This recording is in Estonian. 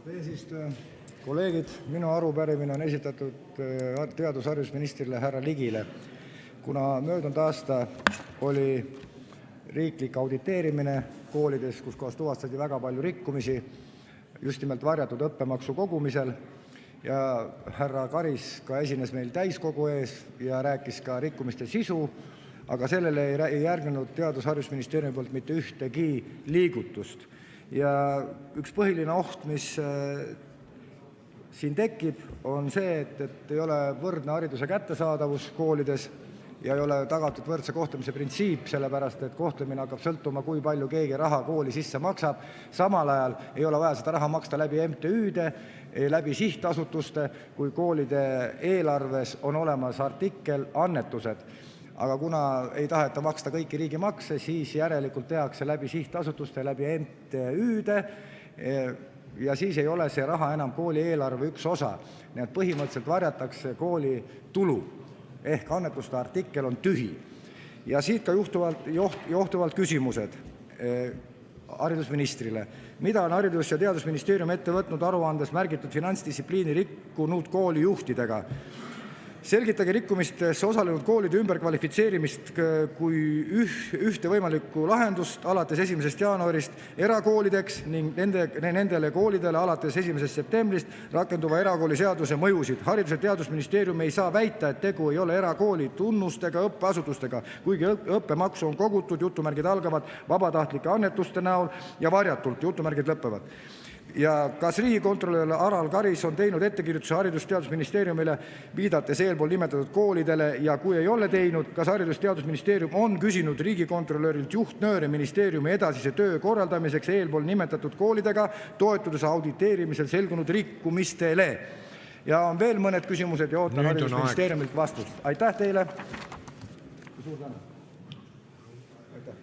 Eesistuja, kolleegid, minu arupärimine on esitatud teadus-haridusministrile härra Ligile. Kuna möödunud aasta oli riiklik auditeerimine koolides, kus kohas tuvastati väga palju rikkumisi, just nimelt varjatud õppemaksu kogumisel, ja härra Karis ka esines meil täiskogu ees ja rääkis ka rikkumiste sisu, aga sellele ei järgnenud Teadus-haridusministeeriumi poolt mitte ühtegi liigutust. Ja üks põhiline oht, mis siin tekib, on see, et ei ole võrdne hariduse kättesaadavus koolides ja ei ole tagatud võrdse kohtlemise printsiip, sellepärast et kohtlemine hakkab sõltuma, kui palju keegi raha kooli sisse maksab. Samal ajal ei ole vaja seda raha maksta läbi MTÜ-de, läbi sihtasutuste, kui koolide eelarves on olemas artikkel annetused. Aga kuna ei taheta maksta kõiki riigimakse, siis järelikult tehakse läbi sihtasutuste, läbi MTÜ-de ja siis ei ole see raha enam kooli eelarve üks osa. Nii et põhimõtteliselt varjatakse kooli tulu ehk annetuste artikkel on tühi. Ja siit ka johtuvalt küsimused haridusministrile. Mida on Haridus- ja Teadusministeerium ette võtnud aruandes märgitud finantsdistsipliini rikkunud koolijuhtidega? Selgitage rikkumistes osalenud koolide ümberkvalifitseerimist kui ühte võimalikku lahendust alates 1. jaanuarist erakoolideks ning nendele koolidele alates 1. septembrist rakenduva erakooli seaduse mõjusid. Haridus- ja Teadusministeerium ei saa väita, et tegu ei ole erakooli tunnustega õppeasutustega, kuigi õppemaksu on kogutud, jutumärgid algavad, vabatahtlike annetuste näol ja varjatult, jutumärgid lõppevad. Ja kas riigikontrolör Aral Karis on teinud ettekirjutuse Haridus- ja Teadusministeeriumile viidates eelpool nimetatud koolidele ja kui ei ole teinud, kas Haridus- ja Teadusministeerium on küsinud riigikontrolörilt juhtnööre ministeeriumi edasise töö korraldamiseks eelpool nimetatud koolidega, toetudes auditeerimisel selgunud rikkumistele? Ja on veel mõned küsimused ja ootan Haridusministeeriumilt vastust. Aitäh teile! Suur tänu! Aitäh!